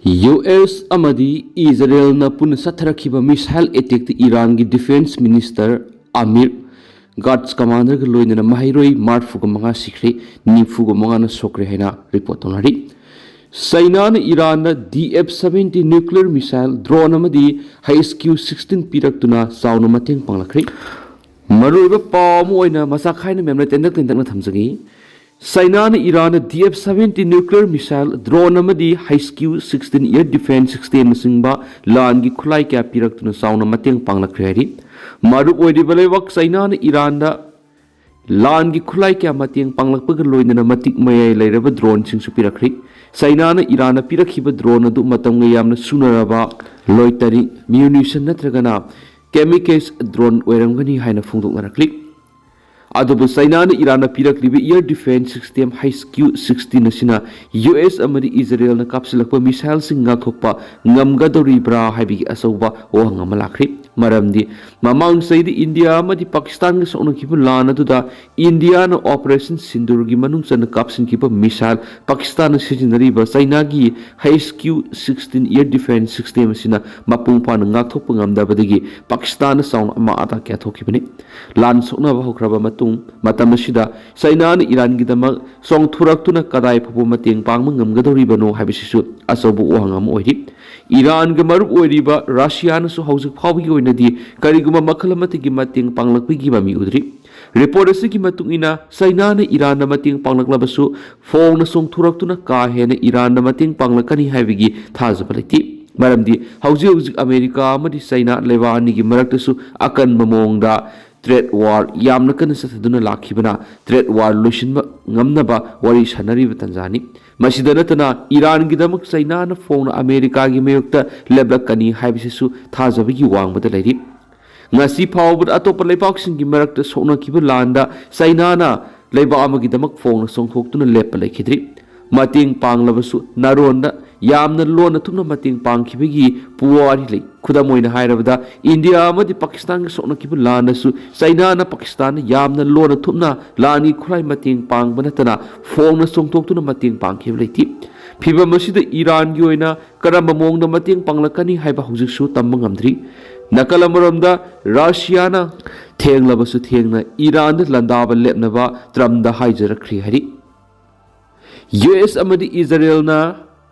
US अमदी Israel पुनः सत्थरखिबा missile attack Iran की defence minister Amir guards commander के लोइनना माहिरोई मार्फुग मंगा सिखरे निफुग मंगा सोक्रे हैना रिपोर्ट तोनारी China Iran DF-70 nuclear missile drone अमदी HQ-16 पिरक्तुना चाउना मतेंग पांगलखरे मरुइबा पावम ओइना मसा खाइना मेमना तेंदक तेंदकना थमजगी China Iran DF-70 nuclear missile drone अमदी HQ-16 एयर डिफेंस सिस्टम सिंबा लान की खुलाई क्या पिरक्तुना चाउना मतेंग पांगलखरे हरि मरुप ओइदिबा लेवक चाइना ईरान लान की खुलाई क्या मतेंग पांगलकपग लोइनना मतिक मयाय लेरबा ड्रोन सिंसु पिरखरि चाइना ईरान पिरखिबा ड्रोन अदु मतंग यामना सुनरबा लोइतरी म्यूनिशन नत्रगना केमिकल्स ड्रोन ओइरंगनी हाइना फोंदोकनरखलि अदुबु चाइना ईरान पिरखलिबा एयर डिफेंस सिस्टम HQ-16 असिना US अमदी इजराइल न कापसिलकपा मिसाइल सिंग गाथोकपा ngamgadoribra हाइबिगी असौबा ओहंग अमा लाखरि मरमदि ममांग सैदि इंडिया अमदी पाकिस्तान ग सोनखिबा लान अदुदा इंडिया न ऑपरेशन सिंदूर गी मनुंग सन कापसिनखिबा मिसाइल पाकिस्तान सिजिनरिबा चाइना गी HQ-16 एयर डिफेंस सिस्टम असिना मपुंग पान गाथोकपा ngamdabadagi पाकिस्तान साउन अमा आता क्या थोखिबनि लान सोनबा होख्रबा चाइना ईरान की सोंथुरक्तुना कदाई फुबु मतेंग पांगम ngamgadoribano हाइबिसिसु असौबु ओहंगम ओइरि ईरान के मरुप ओइरिबा रशियानसु हौजिक फाउबगी ओइनदि करिगुमा मखल अमतिगी मतेंग पांगलकपिगी ममी उद्रि रिपोर्ट असि मतुंगिना चाइना ईरान मतेंग पांगलकलबसु फोंग सोंथुरक्तुना का हेन ईरान मतेंग पांगलकनी हाइबिगी थाजबा लेति मरमदि हौजिक अमेरिका अमदि चाइना लेबा अनिगी मरक्तसु अकन ममोंगदा ट्रेड वार यामना कन सथदुना लाखिबना ट्रेड वार लोइसिनबा ngamnaba wari sanariba tanzani masida natana Iran की दमक चाइना न फोन अमेरिका की मयुक्ता लेबलकनी हाइबिसिसु थाजबगी वांगबदा लैरि ngasi phawbud atopa leipaksin gi marakta soknakiba landa China na leiba amagi damak phone songthoktuna lepa lekhidri mating panglabasu naronda यामना लोन थुना मतेंग पांगखिबगी पुवारी ले खुदामोइना हायरबदा इंडिया अमदि पाकिस्तान के सोनखिबु लानसु चाइना न पाकिस्तान यामना लोन थुना लानी खुलाई मतेंग पांगबा नतना फोंगना सोंथोक्तुना मतेंग पांगखिब लेति फिबा मसिदा ईरान गी ओइना करम मोंगना मतेंग पांगलकनी हाइबा हुजिसु तम्बा ngamdri नकलमरमदा रशियाना थेंगलबसु थेंगना ईरान लंदाबा लेपनबा ट्रम्पदा हाइजरखरि हरि US अमदि इजराइल ना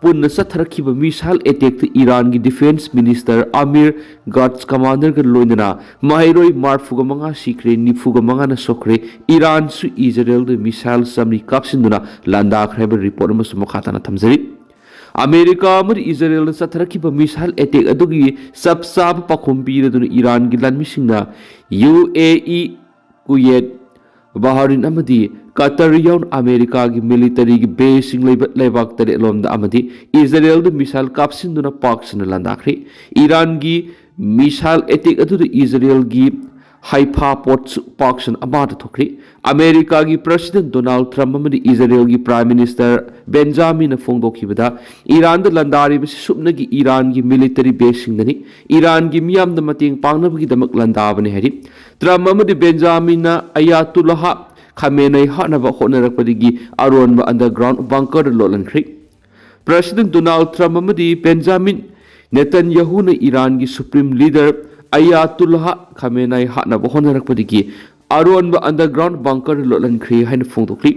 पुनः सत्थरखिबा मिसाइल अटैक ईरान की defence minister Amir guards commander के लोइनना माहिरोई मार्फुग मंगा सिखरे निफुग मंगा न सोखरे ईरान सु इजराइल दे मिसाइल समरी कापसिनदुना लांदाखरेबा रिपोर्ट अमसु मखाताना थमजरी अमेरिका अमर इजराइल सत्थरखिबा मिसाइल अटैक अदुगी सबसाब पाखोम पीरदुना ईरान की लानमिसिंगना UAE कुवैत बहरीन अमदी कतर याउन अमेरिका की मिलिटरी की बेसिंग लेबाक तरे लोमदा अमदी इजराइल द मिसाइल कापसिनदुना पाकसिन लांदाखरि ईरान की मिसाइल अटैक अदुदा इजराइल की हाइफा पोर्ट पाकसिन अमाद थोखरि अमेरिका की प्रेसिडेंट डोनाल्ड ट्रम्प अमदी इजराइल की प्राइम मिनिस्टर बेंजामिन फोंदोखिबदा ईरान द लंदारिब सुपनगी ईरान की मिलिटरी बेसिंग दनी ईरान की मियाम द मतेंग पांगनबगी दमक लंदाबने हरि ट्रम्प अमदी बेंजामिन अयातुल्लाह खमेनई हानबा होनरकपदिगी अरोनबा अंडरग्राउंड बंकर लोलनख्रि प्रेसिडेंट डोनाल्ड ट्रम्प अमदी बेंजामिन नेतन्याहू ने ईरान की सुप्रीम लीडर अयातुल्लाह खमेनई हानबा होनरकपदिगी अरोनबा अंडरग्राउंड बंकर लोलनख्रि हाइन फोंदोखरि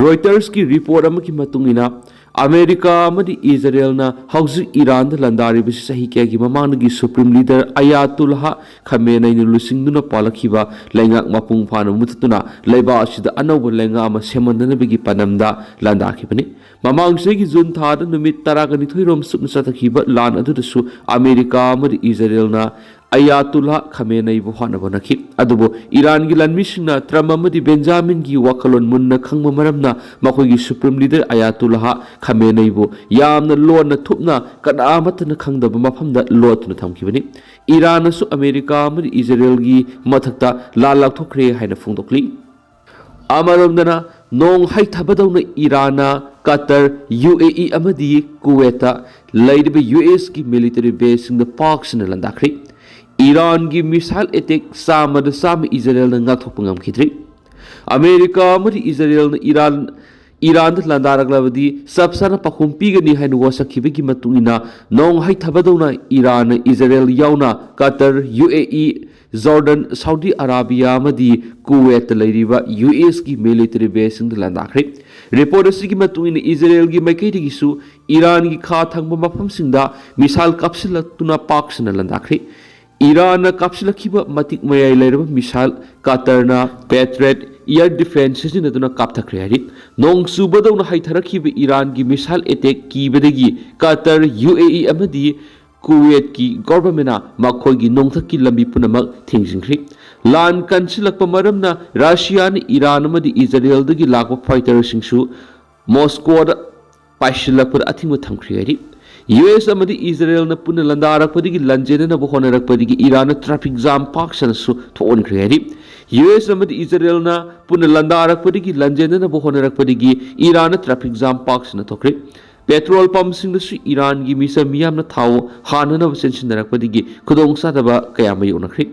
रॉयटर्स की रिपोर्ट अमकी मतुंगिना अमेरिका अमदी इजराइल ना हौजिक ईरान द लंदारिबसि सही क्या की ममानगी सुप्रीम लीडर अयातुल्लाह खमेनई ने लुसिंगदुना पालखिबा लेंगाक मपुंग फाना मुततुना लेबा असिदा अनौब लेंगा अमा सेमनदनबगी पनमदा लांदाखिबनि ममांगसेगी जून थाद नुमित 12 रोम सुपन सतखिबा लान अदुदसु अमेरिका अमदी इजराइल ना अयातुल्लाह खमेनई बु हानबनखि अदुबो ईरान की लानमिसिंगना ट्रम्प अमदी बेंजामिन की वखलोन मुन्ना खंगबा मरमना मखोगी सुप्रीम लीडर अयातुल्लाह खमेनई बु यामना लोन थुपना कदामतन खंगदबा मफमदा लोतुना थमखिबनि ईरानसु अमेरिका अमदी इजराइल की मथक्ता लाल लाथोखरे हाइना फोंदोखलि अमरमदना नोंग हाइथबदौना ईरान कतर UAE अमदी कुवैता लैरिबा US की मिलिटरी बेसिंग द पाकसिन लंदाखरि ईरान की मिसाइल अटैक साम इजराइल नाथोप ngamkhidri अमेरिका अमदी इजराइल ईरान ꯏꯔꯥꯟꯗ ꯂꯥꯟꯗꯥꯔꯛꯂꯕꯗꯤ ꯆꯞ ꯆꯥꯅ ꯄꯥꯎꯈꯨꯝ ꯄꯤꯒꯅꯤ ꯍꯥꯏꯅ ꯋꯥꯁꯛꯈꯤꯕꯒꯤ ꯃꯇꯨꯡ ꯏꯟꯅ ꯅꯣꯡ ꯍꯩꯊꯕꯗꯧꯅ ꯏꯔꯥꯟꯅ ꯏꯖꯔꯦꯜ ꯌꯥꯎꯅ ꯀꯇꯔ, UAE, ꯖꯣꯔꯗꯟ, ꯁꯥꯎꯗꯤ ꯑꯔꯥꯕꯤꯌꯥ ꯑꯃꯗꯤ ꯀꯨꯋꯦꯠꯇ ꯂꯩꯔꯤꯕ USꯒꯤ ꯃꯤꯂꯤꯇꯔꯤ ꯕꯦꯁꯁꯤꯡꯗ ꯂꯥꯟꯗꯥꯈ꯭ꯔꯦ꯫ ꯔꯤꯄꯣꯔꯠ ꯑꯁꯤꯒꯤ ꯃꯇꯨꯡ ꯏꯟꯅ ꯏꯖꯔꯦꯜꯒꯤ ꯃꯥꯏꯀꯩꯗꯒꯤꯁꯨ ꯏꯔꯥꯟꯒꯤ ꯈꯥ ꯊꯪꯕ ꯃꯐꯝꯁꯤꯡꯗ ꯃꯤꯁꯥꯏꯜ ꯀꯥꯞꯁꯤꯜꯂꯛꯇꯨꯅ ꯄꯥꯛ ꯁꯟꯅ ꯂꯥꯟꯗꯥꯈ꯭ꯔꯦ꯫ ꯏꯔꯥꯟꯅ ꯀꯥꯞꯁꯤꯜꯂꯛꯈꯤꯕ ꯃꯇꯤꯛ ꯃꯌꯥꯏ ꯂꯩꯔꯕ ꯃꯤꯁꯥꯏꯜ ꯀꯇꯔꯅ ꯄꯦꯇ꯭ꯔꯦꯠ ꯏꯌꯔ ꯗꯤꯐꯦꯟꯁ ꯁꯤꯖꯤꯟꯅꯗꯨꯅ ꯀꯥꯞꯊꯈ꯭ꯔꯦ ꯍꯥꯏꯔꯤ꯫ ꯅꯣꯡ ꯆꯨꯕꯗꯧꯅ ꯍꯩꯊꯔꯛꯈꯤꯕ ꯏꯔꯥꯟꯒꯤ ꯃꯤꯁꯥꯏꯜ ꯑꯦꯇꯦꯛ ꯀꯤꯕꯗꯒꯤ ꯀꯇꯔ, UAE ꯑꯃꯗꯤ ꯀꯨꯋꯦꯠꯀꯤ ꯒꯣꯚꯔꯟꯃꯦꯟꯅ ꯃꯈꯣꯏꯒꯤ ꯅꯣꯡꯊꯛꯀꯤ ꯂꯝꯕꯤ ꯄꯨꯝꯅꯃꯛ ꯊꯤꯡꯖꯤꯟꯈ꯭ꯔꯦ꯫ ꯂꯥꯟ ꯀꯟꯁꯤꯜꯂꯛꯄ ꯃꯔꯝꯅ ꯔꯁꯤꯌꯥꯅ ꯏꯔꯥꯟ ꯑꯃꯗꯤ ꯏꯖꯔꯦꯜꯗꯒꯤ ꯂꯥꯛꯄ ꯐꯥꯏꯇꯔꯁꯤꯡꯁꯨ ꯃꯣꯁꯀꯣꯗ ꯄꯥꯏꯁꯤꯜꯂꯛꯄꯗ ꯑꯊꯤꯡꯕ ꯊꯝꯈ꯭ꯔꯦ ꯍꯥꯏꯔꯤ꯫ US ꯑꯃꯗꯤ ꯏꯖꯔꯦꯜꯅ ꯄꯨꯟꯅ ꯂꯥꯟꯗꯥꯔꯛꯄꯗꯒꯤ ꯂꯥꯟꯖꯦꯟꯅꯅꯕ ꯍꯣꯠꯅꯔꯛꯄꯗꯒꯤ ꯏꯔꯥꯟꯅ ꯇ꯭ꯔꯥꯐꯤꯛ ꯖꯥꯝ ꯄꯥꯛ ꯁꯟꯅꯁꯨ ꯊꯣꯛꯍꯟꯈ꯭ꯔꯦ ꯍꯥꯏꯔꯤ꯫ US ꯑꯃꯗꯤ ꯏꯖꯔꯦꯜꯅ ꯄꯨꯟꯅ ꯂꯥꯟꯗꯥꯔꯛꯄꯗꯒꯤ ꯂꯥꯟꯖꯦꯟꯅꯅꯕ ꯍꯣꯠꯅꯔꯛꯄꯗꯒꯤ ꯏꯔꯥꯟꯅ ꯇ꯭ꯔꯥꯐꯤꯛ ꯖꯥꯝ ꯄꯥꯛ ꯁꯟꯅ ꯊꯣꯛꯈ꯭ꯔꯦ꯫ ꯄꯦꯇ꯭ꯔꯣꯜ ꯄꯝꯞꯁꯤꯡꯗꯁꯨ ꯏꯔꯥꯟꯒꯤ ꯃꯤꯆꯝ ꯃꯤꯌꯥꯝꯅ ꯊꯥꯎ ꯍꯥꯟꯅꯅꯕ ꯆꯦꯟꯁꯤꯟꯅꯔꯛꯄꯗꯒꯤ ꯈꯨꯗꯣꯡꯆꯥꯗꯕ ꯀꯌꯥ ꯃꯥꯌꯣꯛꯅꯈ꯭ꯔꯦ꯫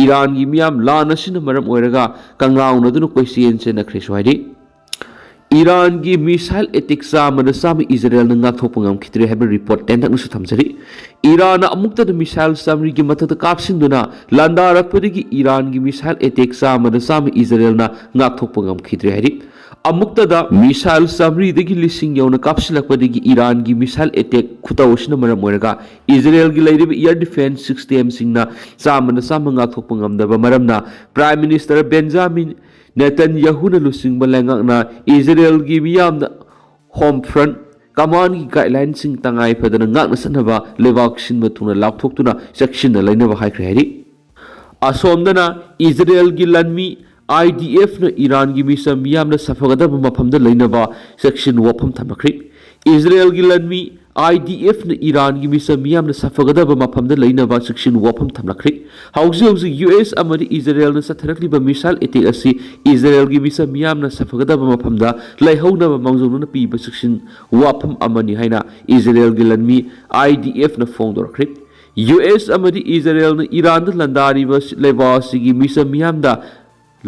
ꯏꯔꯥꯟꯒꯤ ꯃꯤꯌꯥꯝ ꯂꯥꯟ ꯑꯁꯤꯅ ꯃꯔꯝ ꯑꯣꯏꯔꯒ ꯀꯪꯂꯥꯎꯅꯗꯨꯅ ꯀꯣꯏꯆꯦꯟ ꯆꯦꯟꯅꯈ꯭ꯔꯦꯁꯨ ꯍꯥꯏꯔꯤ꯫ ꯏꯔꯥꯟꯒꯤ ꯃꯤꯁꯥꯏꯜ ꯑꯦꯇꯦꯛ ꯆꯥꯝꯃꯗ ꯆꯥꯝꯃ ꯏꯖꯔꯦꯜꯅ ꯉꯥꯛꯊꯣꯛꯄ ꯉꯝꯈꯤꯗ꯭ꯔꯦ ꯍꯥꯏꯕ ꯔꯤꯄꯣꯔꯠ ꯇꯦꯟꯇꯛꯅꯁꯨ ꯊꯝꯖꯔꯤ꯫ ꯏꯔꯥꯟꯅ ꯑꯃꯨꯛꯇꯗ ꯃꯤꯁꯥꯏꯜ ꯆꯥꯝꯃꯔꯤꯒꯤ ꯃꯊꯛꯇ ꯀꯥꯞꯁꯤꯟꯗꯨꯅ ꯂꯥꯟꯗꯥꯔꯛꯄꯗꯒꯤ ꯏꯔꯥꯟꯒꯤ ꯃꯤꯁꯥꯏꯜ ꯑꯦꯇꯦꯛ ꯆꯥꯝꯃꯗ ꯆꯥꯝꯃ ꯏꯖꯔꯦꯜꯅ ꯉꯥꯛꯊꯣꯛꯄ ꯉꯝꯈꯤꯗ꯭ꯔꯦ ꯍꯥꯏꯔꯤ꯫ ꯑꯃꯨꯛꯇꯗ ꯃꯤꯁꯥꯏꯜ ꯆꯥꯝꯃꯔꯤꯗꯒꯤ ꯂꯤꯁꯤꯡ ꯌꯧꯅ ꯀꯥꯞꯁꯤꯜꯂꯛꯄꯗꯒꯤ ꯏꯔꯥꯟꯒꯤ ꯃꯤꯁꯥꯏꯜ ꯑꯦꯇꯦꯛ ꯈꯨꯇꯧ ꯑꯁꯤꯅ ꯃꯔꯝ ꯑꯣꯏꯔꯒ ꯏꯖꯔꯦꯜꯒꯤ ꯂꯩꯔꯤꯕ ꯏꯌꯔ ꯗꯤꯐꯦꯟꯁ ꯁꯤꯁꯇꯦꯝꯁꯤꯡꯅ ꯆꯥꯝꯃꯗ ꯆꯥꯝꯃ ꯉꯥꯛꯊꯣꯛꯄ ꯉꯝꯗꯕ ꯃꯔꯝꯅ ꯄ꯭ꯔꯥꯏꯝ ꯃꯤꯅꯤꯁꯇꯔ ꯕꯦꯟꯖꯥꯃꯤꯟ ꯅꯦꯇꯟꯌꯥꯍꯨꯅ ꯂꯨꯆꯤꯡꯕ ꯂꯩꯉꯥꯛꯅ ꯏꯖꯔꯦꯜꯒꯤ ꯃꯤꯌꯥꯝꯅ ꯍꯣꯝ ꯐ꯭ꯔꯟꯠ ꯀꯃꯥꯟꯒꯤ ꯒꯥꯏꯗꯂꯥꯏꯟꯁꯤꯡ ꯇꯉꯥꯏ ꯐꯗꯅ ꯉꯥꯛꯅ ꯆꯠꯅꯕ ꯂꯩꯕꯥꯛ ꯁꯤꯟꯕ ꯊꯨꯡꯅ ꯂꯥꯞꯊꯣꯛꯇꯨꯅ ꯆꯦꯛꯁꯤꯟꯅ ꯂꯩꯅꯕ ꯍꯥꯏꯈ꯭ꯔꯦ ꯍꯥꯏꯔꯤ꯫ ꯑꯁꯣꯝꯗꯅ ꯏꯖꯔꯦꯜꯒꯤ ꯂꯥꯟꯃꯤ IDFꯅ ꯏꯔꯥꯟꯒꯤ ꯃꯤꯆꯝ ꯃꯤꯌꯥꯝꯅ ꯁꯥꯐꯒꯗꯕ ꯃꯐꯝꯗ ꯂꯩꯅꯕ ꯆꯦꯛꯁꯤꯟ ꯋꯥꯐꯝ ꯊꯝꯈ꯭ꯔꯦ꯫ ꯏꯖꯔꯦꯜꯒꯤ ꯂꯥꯟꯃꯤ IDFꯅ ꯏꯔꯥꯟꯒꯤ ꯃꯤꯆꯝ ꯃꯤꯌꯥꯝꯅ ꯁꯥꯐꯒꯗꯕ ꯃꯐꯝꯗ ꯂꯩꯅꯕ ꯆꯦꯛꯁꯤꯟ ꯋꯥꯐꯝ ꯊꯝꯂꯛꯈ꯭ꯔꯦ꯫ ꯍꯧꯖꯤꯛ US ꯑꯃꯗꯤ ꯏꯖꯔꯦꯜꯅ ꯆꯠꯊꯔꯛꯂꯤꯕ ꯃꯤꯁꯥꯏꯜ ꯑꯦꯇꯦꯛ ꯑꯁꯤ ꯏꯖꯔꯦꯜꯒꯤ ꯃꯤꯆꯝ ꯃꯤꯌꯥꯝꯅ ꯁꯥꯐꯒꯗꯕ ꯃꯐꯝꯗ ꯂꯩꯍꯧꯅꯕ ꯃꯥꯡꯖꯧꯅꯅ ꯄꯤꯕ ꯆꯦꯛꯁꯤꯟ ꯋꯥꯐꯝ ꯑꯃꯅꯤ ꯍꯥꯏꯅ ꯏꯖꯔꯦꯜꯒꯤ ꯂꯥꯟꯃꯤ IDFꯅ ꯐꯣꯡꯗꯣꯔꯛꯈ꯭ꯔꯦ꯫ US ꯑꯃꯗꯤ ꯏꯖꯔꯦꯜꯅ ꯏꯔꯥꯟꯗ ꯂꯥꯟꯗꯥꯔꯤꯕ ꯂꯩꯕꯥꯛ ꯑꯁꯤꯒꯤ ꯃꯤꯆꯝ ꯃꯤꯌꯥꯝꯗ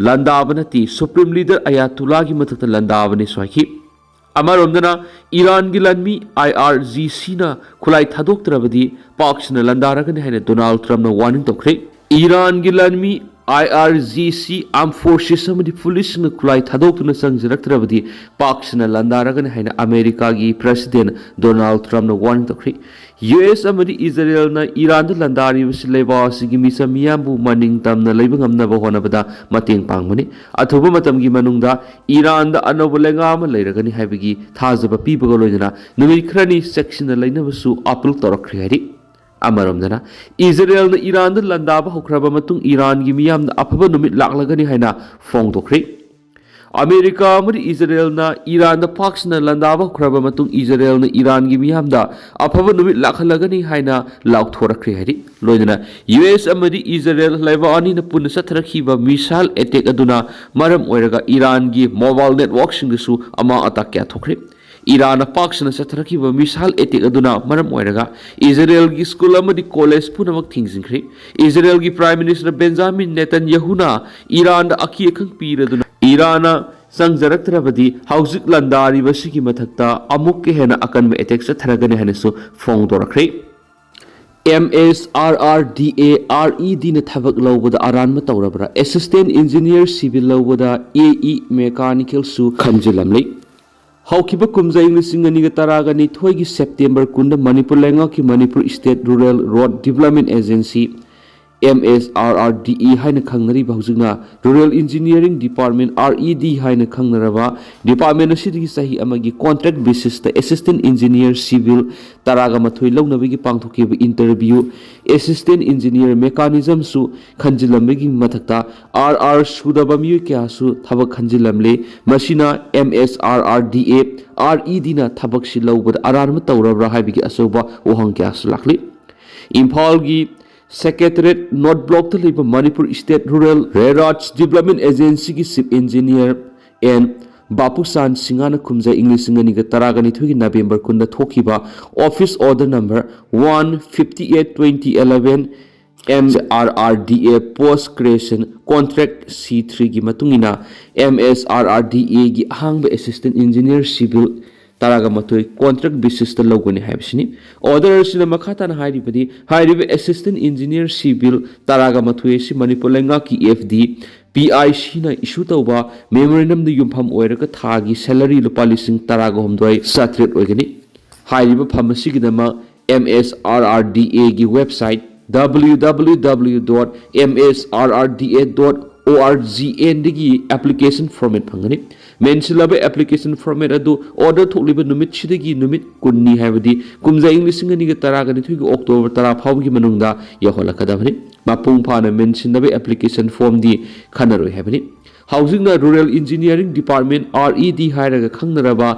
ꯂꯥꯟꯗꯥꯕ ꯅꯠꯇꯦ, ꯁꯨꯄ꯭ꯔꯤꯝ ꯂꯤꯗꯔ ꯑꯌꯥꯇꯨꯜꯂꯥꯒꯤ ꯃꯊꯛꯇ ꯂꯥꯟꯗꯥꯕꯅꯤꯁꯨ ꯍꯥꯏꯈꯤ꯫ ꯑꯃꯔꯣꯝꯗꯅ ꯏꯔꯥꯟꯒꯤ ꯂꯥꯟꯃꯤ IRGCꯅ ꯈꯨꯠꯂꯥꯏ ꯊꯥꯗꯣꯛꯇ꯭ꯔꯕꯗꯤ ꯄꯥꯛ ꯁꯟꯅ ꯂꯥꯟꯗꯥꯔꯒꯅꯤ ꯍꯥꯏꯅ ꯗꯣꯅꯥꯜꯗ ꯇ꯭ꯔꯝꯞꯅ ꯋꯥꯔꯅꯤꯡ ꯇꯧꯈ꯭ꯔꯦ꯫ ꯏꯔꯥꯟꯒꯤ ꯂꯥꯟꯃꯤ IRGC ꯑꯥꯔꯝ ꯐꯣꯔꯁꯦꯁ ꯑꯃꯗꯤ ꯄꯨꯂꯤꯁꯁꯤꯡꯅ ꯈꯨꯠꯂꯥꯏ ꯊꯥꯗꯣꯛꯇꯨꯅ ꯆꯪꯖꯔꯛꯇ꯭ꯔꯕꯗꯤ ꯄꯥꯛ ꯁꯟꯅ ꯂꯥꯟꯗꯥꯔꯒꯅꯤ ꯍꯥꯏꯅ ꯑꯃꯦꯔꯤꯀꯥꯒꯤ ꯄ꯭ꯔꯦꯁꯤꯗꯦꯟꯠ ꯗꯣꯅꯥꯜꯗ ꯇ꯭ꯔꯝꯞꯅ ꯋꯥꯔꯅꯤꯡ ꯇꯧꯈ꯭ꯔꯦ꯫ US ꯑꯃꯗꯤ ꯏꯖꯔꯦꯜꯅ ꯏꯔꯥꯟꯗ ꯂꯥꯟꯗꯥꯔꯤꯕꯁꯤ ꯂꯩꯕꯥꯛ ꯑꯁꯤꯒꯤ ꯃꯤꯆꯝ ꯃꯤꯌꯥꯝꯕꯨ ꯃꯅꯤꯡ ꯇꯝꯅ ꯂꯩꯕ ꯉꯝꯅꯕ ꯍꯣꯠꯅꯕꯗ ꯃꯇꯦꯡ ꯄꯥꯡꯕꯅꯤ꯫ ꯑꯊꯨꯕ ꯃꯇꯝꯒꯤ ꯃꯅꯨꯡꯗ ꯏꯔꯥꯟꯗ ꯑꯅꯧꯕ ꯂꯩꯉꯥꯛ ꯑꯃ ꯂꯩꯔꯒꯅꯤ ꯍꯥꯏꯕꯒꯤ ꯊꯥꯖꯕ ꯄꯤꯕꯒ ꯂꯣꯏꯅꯅ ꯅꯨꯃꯤꯠ ꯈꯔꯅꯤ ꯆꯦꯛꯁꯤꯟꯅ ꯂꯩꯅꯕꯁꯨ ꯑꯥꯄꯤꯜ ꯇꯧꯔꯛꯈ꯭ꯔꯦ ꯍꯥꯏꯔꯤ꯫ ꯑꯃꯔꯣꯝꯗꯅ ꯏꯖꯔꯦꯜꯅ ꯏꯔꯥꯟꯗ ꯂꯥꯟꯗꯥꯕ ꯍꯧꯈ꯭ꯔꯕ ꯃꯇꯨꯡ ꯏꯔꯥꯟꯒꯤ ꯃꯤꯌꯥꯝꯅ ꯑꯐꯕ ꯅꯨꯃꯤꯠ ꯂꯥꯛꯂꯒꯅꯤ ꯍꯥꯏꯅ ꯐꯣꯡꯗꯣꯛꯈ꯭ꯔꯦ꯫ ꯑꯃꯦꯔꯤꯀꯥ ꯑꯃꯗꯤ ꯏꯖꯔꯦꯜꯅ ꯏꯔꯥꯟꯗ ꯄꯥꯛ ꯁꯟꯅ ꯂꯥꯟꯗꯥꯕ ꯍꯧꯈ꯭ꯔꯕ ꯃꯇꯨꯡ ꯏꯖꯔꯦꯜꯅ ꯏꯔꯥꯟꯒꯤ ꯃꯤꯌꯥꯝꯗ ꯑꯐꯕ ꯅꯨꯃꯤꯠ ꯂꯥꯛꯍꯜꯂꯒꯅꯤ ꯍꯥꯏꯅ ꯂꯥꯎꯊꯣꯔꯛꯈ꯭रे ꯍꯥꯏꯔꯤ꯫ ꯂꯣꯏꯅꯅ US ꯑꯃꯗꯤ ꯏꯖꯔꯦꯜ ꯂꯩꯕꯥꯛ ꯑꯅꯤꯅ ꯄꯨꯟꯅ ꯆꯠꯊꯔꯛꯈꯤꯕ ꯃꯤꯁꯥꯏꯜ ꯑꯦꯇꯦꯛ ꯑꯗꯨꯅ ꯃꯔꯝ ꯑꯣꯏꯔꯒ ꯏꯔꯥꯟꯒꯤ ꯃꯣꯕꯥꯏꯜ ꯅꯦꯠꯋꯥꯔꯛꯁꯤꯡꯗꯁꯨ ꯑꯃꯥꯡ ꯑꯇꯥ ꯀꯌꯥ ꯊꯣꯛꯈ꯭रे꯫ ꯏꯔꯥꯟꯅ ꯄꯥꯛ ꯁꯟꯅ ꯆꯠꯊꯔꯛꯈꯤꯕ ꯃꯤꯁꯥꯏꯜ ꯑꯦꯇꯦꯛ ꯑꯗꯨꯅ ꯃꯔꯝ ꯑꯣꯏꯔꯒ ꯏꯖꯔꯦꯜꯒꯤ ꯁ꯭ꯀꯨꯜ ꯑꯃꯗꯤ ꯀꯣꯂꯦꯖ ꯄꯨꯝꯅꯃꯛ ꯊꯤꯡꯖꯤꯟꯈ꯭रे꯫ ꯏꯖꯔꯦꯜꯒꯤ ꯄ꯭ꯔꯥꯏꯝ ꯃꯤꯅꯤꯁꯇꯔ ꯕꯦꯟꯖꯥꯃꯤꯟ ꯅꯦꯇꯟꯌꯥꯍꯨꯅ ꯏꯔꯥꯟꯗ ꯑꯀꯤ ꯑꯈꯪ ꯄꯤꯔꯗꯨꯅ ꯏꯔꯥꯟꯅ ꯆꯪꯖꯔꯛꯇ꯭ꯔꯕꯗꯤ ꯍꯧꯖꯤꯛ ꯂꯥꯟꯗꯥꯔꯤꯕꯁꯤꯒꯤ ꯃꯊꯛꯇ ꯑꯃꯨꯛꯀ ꯍꯦꯟꯅ ꯑꯀꯟꯕ ꯑꯦꯇꯦꯛ ꯆꯠꯊꯔꯒꯅꯤ ꯍꯥꯏꯅꯁꯨ ꯐꯣꯡꯗꯣꯔꯛꯈ꯭रे꯫ MSRRDA-REDꯅ ꯊꯕꯛ ꯂꯧꯕꯗ ꯑꯔꯥꯟꯕ ꯇꯧꯔꯕ꯭ꯔꯥ? ꯑꯦꯁꯤꯁꯇꯦꯟꯠ ꯏꯟꯖꯤꯅꯤꯌꯔ ꯁꯤꯚꯤꯜ ꯂꯧꯕꯗ AE ꯃꯦꯀꯥꯅꯤꯀꯦꯜꯁꯨ ꯈꯟꯖꯤꯜꯂꯝꯂꯤ꯫ ꯍꯧꯈꯤꯕ ꯀꯨꯝꯖꯥ 2012ꯒꯤ ꯁꯦꯞꯇꯦꯝꯕꯔ 10ꯗ ꯃꯅꯤꯄꯨꯔ ꯂꯩꯉꯥꯛꯀꯤ Manipur state rural road development agency MSRRDA ꯍꯥꯏꯅ ꯈꯪꯅꯔꯤꯕ ꯍꯧꯖꯤꯛꯅ ꯔꯨꯔꯦꯜ ꯏꯟꯖꯤꯅꯤꯌꯔꯤꯡ ꯗꯤꯄꯥꯔꯠꯃꯦꯟꯠ RED ꯍꯥꯏꯅ ꯈꯪꯅꯔꯕ ꯗꯤꯄꯥꯔꯠꯃꯦꯟꯠ ꯑꯁꯤꯗꯒꯤ ꯆꯍꯤ ꯑꯃꯒꯤ ꯀꯣꯟꯇ꯭ꯔꯦꯛ ꯕꯦꯁꯤꯁꯇ ꯑꯦꯁꯤꯁꯇꯦꯟꯠ ꯏꯟꯖꯤꯅꯤꯌꯔ ꯁꯤꯚꯤꯜ 12 ꯂꯧꯅꯕꯒꯤ ꯄꯥꯡꯊꯣꯛꯈꯤꯕ ꯏꯟꯇꯔꯚ꯭ꯌꯨ ꯑꯦꯁꯤꯁꯇꯦꯟꯠ ꯏꯟꯖꯤꯅꯤꯌꯔ ꯃꯦꯀꯥꯅꯤꯖꯝꯁꯨ ꯈꯟꯖꯤꯜꯂꯝꯕꯒꯤ ꯃꯊꯛꯇ RR ꯁꯨꯗꯕ ꯃꯤꯑꯣꯏ ꯀꯌꯥꯁꯨ ꯊꯕꯛ ꯈꯟꯖꯤꯜꯂꯝꯂꯦ꯫ ꯃꯁꯤꯅ MSRRDA-REDꯅ ꯊꯕꯛꯁꯤ ꯂꯧꯕꯗ ꯑꯔꯥꯟꯕ ꯇꯧꯔꯕ꯭ꯔꯥ ꯍꯥꯏꯕꯒꯤ ꯑꯆꯧꯕ ꯋꯥꯍꯪ ꯀꯌꯥꯁꯨ ꯂꯥꯛꯂꯤ꯫ ꯏꯝꯐꯥꯜꯒꯤ ꯁꯦꯀ꯭ꯔꯦꯇꯔꯤꯌꯦꯠ ꯅꯣꯔꯊ ꯕ꯭ꯂꯣꯛꯇ ꯂꯩꯕ Manipur state rural roads development ꯑꯦꯖꯦꯟꯁꯤꯒꯤ ꯆꯤꯐ ꯏꯟꯖꯤꯅꯤꯌꯔ N. ꯕꯥꯄꯨꯆꯥꯟ ꯁꯤꯡꯍꯅ ꯀꯨꯝꯖꯥ 2012ꯒꯤ ꯅꯕꯦꯝꯕꯔ 10ꯗ ꯊꯣꯛꯈꯤꯕ office order number 158/2011 MSRRDA Post Creation Contract C3 की मतुंगिना MSRRDA की ahang Assistant Engineer Civil taraga matoi contract basis ta logoni haibsini order sina makhata na hairibadi hairibe assistant engineer civil taraga matoi si manipur lenga ki FD PIC na issue tawba memorandum de yumpham oiraga thagi salary lupa lising taraga homdoi satret oigani hairibe pharmacy ki dama MSRRDA की website www.msrrda.org की application format फंगनी मेंसिलाबे application format अदु order थोकलिबे नुमित सिदगी नुमित कुन्नी हाइबदी कुमजा इंग्लिशिंग नि तरागनि थुगी October तरा फावगी मनुंगदा यहोलकदाबनि मापुंग फाना मेंसिनाबे application form दी खनरोय हाइबनि हाउसिंग द रूरल इंजीनियरिंग डिपार्टमेंट RED हाइरगा खंगनरबा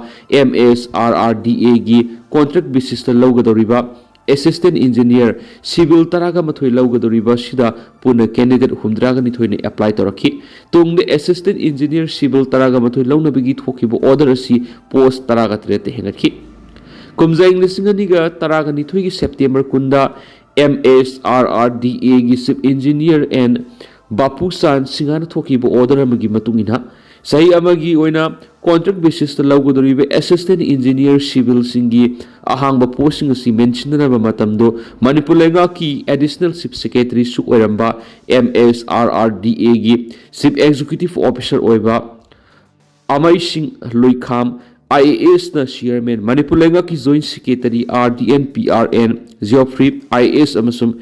MSRRDA की कॉन्ट्रैक्ट बेसिस त लौगदोरिबा Assistant Engineer Civil taraga mathoi laugadoriba sida puna candidate humdraga ni thoine apply toraki tungde Assistant Engineer Civil taraga mathoi launabigi thokibo order asi post taraga trete hengaki kumza inglising aniga taraga ni thoigi September kunda MSRRDA gi Chief Engineer and Bapu San Singana thokibo order amagi matungina sahi amagi oina contract basis ta laugadoriba Assistant Engineer Civil singi ahangba posting asi mention na matamdo Manipur lenga ki additional chief secretary su oiramba MSRRDA gi chief executive officer oiba Amai Singh Loikham IAS na chairman Manipur lenga ki joint secretary RDN PRN Geoffrey IAS amasum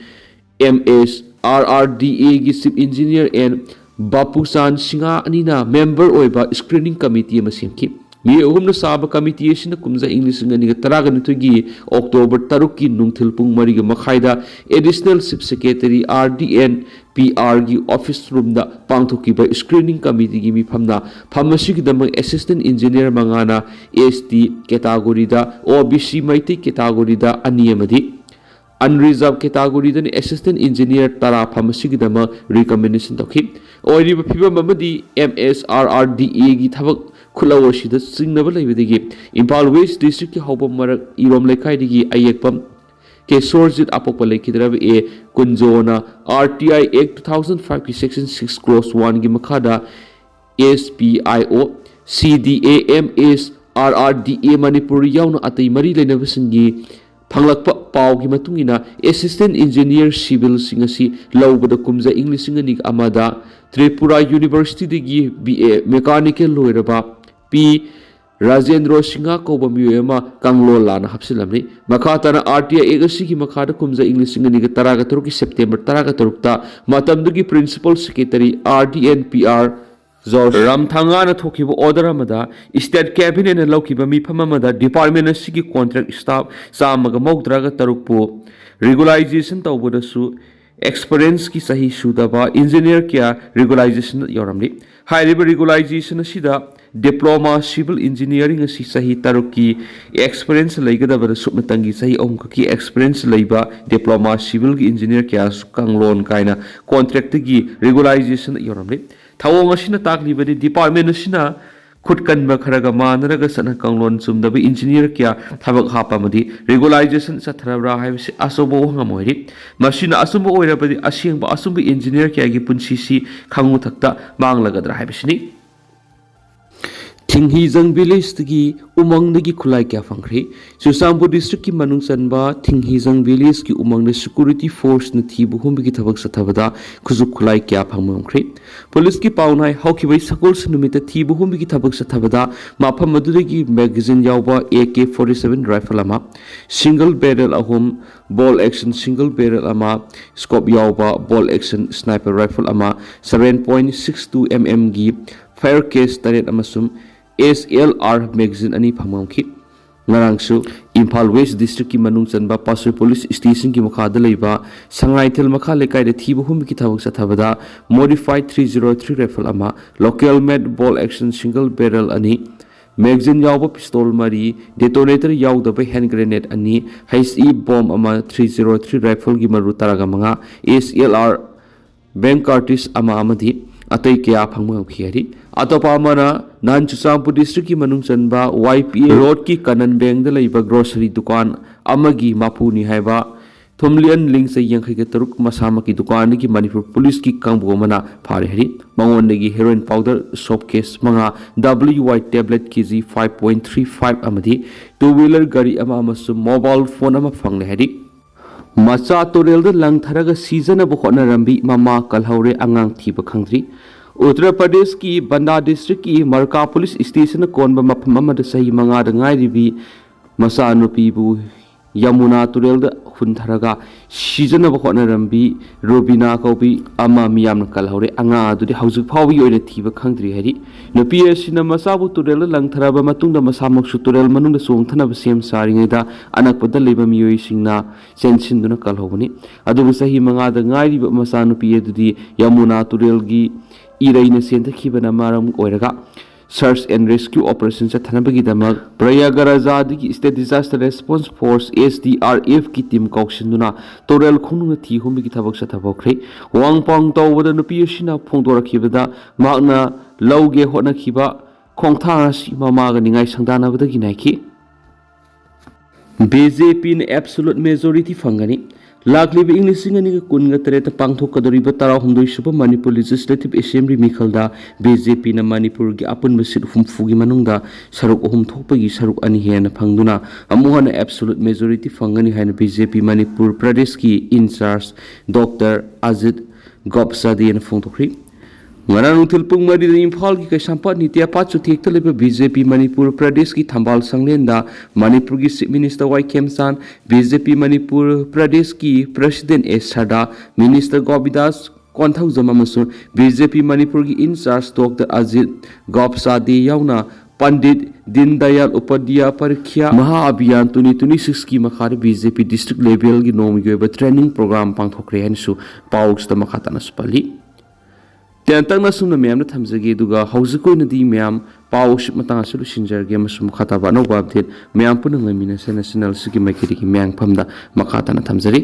MSRRDA gi chief engineer and Bapu San Singa anina member oiba screening committee masimki mi ohumna saba committee asina kumza English ngani taraga nithugi October 3 ki nungthil pung mari ga makhaida additional chief secretary RDN PR gi office room da pangthoki ba screening committee gi mi phamna pharmacy gi damang assistant engineer mangana ST category da OBC maiti category da aniyamadi unreserved category da assistant engineer tara pharmacy gi dama recommendation tokhi oiriba phibam amadi MSRRDA gi thabak khulaw sida singnaba leibidigi Impal West District ki hawbam marak irom lekai digi ayekpam ke sorjit apopa lekhidraba a kunjona RTI Act 2005 ki section 6 clause 1 gi makhada SPIO CDAMS RRDA Manipur yauna atai mari lenabasingi phanglakpa paw gi matungina assistant engineer civil singasi lawbada kumza English ngani amada Tripura University digi BA mechanical loiraba P Rajendra Singha koba miyema kanglo lana hapsilamni makhatana RTI egasi ki makhada kumza English ngani ga taraga ki September taraga ta matamdugi principal secretary RDN PR Ramthangana thokibo order amada state cabinet na laukiba mi phamamada department asigi contract staff samaga mogdraga tarukpo regularization tawbodasu experience ki sahi sudaba engineer kya regularization yoramni hairiba regularization asida diploma civil engineering asi sahi taruki experience leigadaba subnatangi sahi omka ki experience leiba diploma civil ki engineer kya kanglon kaina contract gi regularization yoramni thawong asina taklibadi department asina khutkan ba kharaga manaraga sana kanglon sumdabi engineer kya thabak hapamadi regularization sathrabra haibsi asobo hangamoiri masina asumbo oirabadi asingba asumbi engineer kya gi punsisi khangu thakta manglagadra haibsini Tinghizang village tagi umang dagi khulai kya fangri Susambu district ki manung sanba Tinghizang village ki umang na security force na thibu humbi ki thabak sathabada khuzuk khulai kya phangmangri police ki paunai hauki bai sakol sunumita thibu humbi ki thabak sathabada mafam madudagi magazine yawba AK-47 rifle ama single barrel ahum ball action single barrel ama scope yawba ball action sniper rifle ama 7.62 mm gi fire case taret amasum SLR magazine ani phamamki ngarangsu Impal West district ki manung chanba Pasui police station ki makhada leiba Sangaithil makha lekai de thibu hum ki thabak sathabada modified 303 rifle ama local made ball action single barrel ani magazine yawba pistol mari detonator yawdaba hand grenade ani HE bomb ama 303 rifle gi maru taraga manga SLR bank artist ama amadi atai kya phangma khiyari atopa amana nan Chusampu district ki manung chanba YPA road ki kanan bank da leiba grocery dukan amagi mapuni haiba थुमलियन लिंगसे यंखै तरुक मसामा की दुकान की Manipur police की कांगबो मना फारे हरी मंगोंदगी heroin powder soap case मंगा WY टेबलेट केजी 5.35 अमदी टू व्हीलर गाड़ी मोबाइल फोन फंगले हरी मचा तोरेल लंगथरग सीजनब होटनरंबी ममा कलहौरे अंगांग थीब खंगद्री उत्तर प्रदेश की बंदा डिस्ट्रिक्ट की मरका पुलिस स्टेशन कोनब मफम सही मंगाद गायरिबी मचा नुपीबू यमुना तुरेल हुंथरगा सीजनब होटनरंबी रोबिना कौबी मियाम कलहौरे अंगा अदुदि हौजिक फावबी ओइने थीब खंगद्री हरी नुपी असिना मचाबु तुरेल लंगथरब मतुंग मसामक्सु तुरेल मनुंग सोंगथनब सेम सारिङैदा अनकपद लेब मियोइसिंगना चेंसिंदुना कलहौबनी अदुबु सही मंगाद गायरिब मचा नुपी अदुदि यमुना तुरेलगी इरैना सेंथखिबना मारम ओइरगा सर्च एंड रेस्क्यू ऑपरेशन चथनबगीदमक प्रयागराज की state disaster response force SDRF की टीम कौशिंदुना तोरेल खुंग थी हुमी की थबक चथबोख्रे वांगपांग तौबदा नुपी असिना फोंदोरखिबदा मागना लौगे होनखिबा खोंथांग ममागा निंगाई संदानबदगी नाइखि BJP ने एब्सोल्यूट मेजॉरिटी फंगनी लाखलिब इंग्लिशिंग अनिग कुनगा तरेत पांगथोकदोरिबा 13 सुब मणिपुर लेजिस्लेटिव असेंबली मिखलदा BJP ना मणिपुर की अपुनब सीट हुमफुगी मनुंगदा सरुक अहुम थोकपगी सरुक अनि हेन फंगदुना अमुहन एब्सोल्यूट मेजॉरिटी फंगनी हाइन BJP मणिपुर प्रदेश की इंचार्ज डॉक्टर अजित गोपसादी ने फोंथोखरी ngana nungthil pung mari da imphal ki kaisampa nitia pa chuthek ta leba BJP manipur pradesh ki thambal sanglen da manipur ki chief minister Y Khemsan BJP manipur pradesh ki president S Sada minister Gobidas konthau jama masu BJP manipur ki in charge dr Ajit Gopsadi yauna Pandit Deendayal Upadhyay परीक्षा महा अभियान 2026 की मखार BJP district level की नोम की training programme पांथोखरे हनसु पाउक्स the मखाताना सुपली तेंतंगना Sumana ma'am थमजगे दुगा हौजकोइनदी ma'am पाउस मतंग असु सिंजरगे मसुम खताबा no बाबथेन ma'am पुनंग मिना national सुकी मैकेरी की मैंग फमदा मखाताना थमजरी।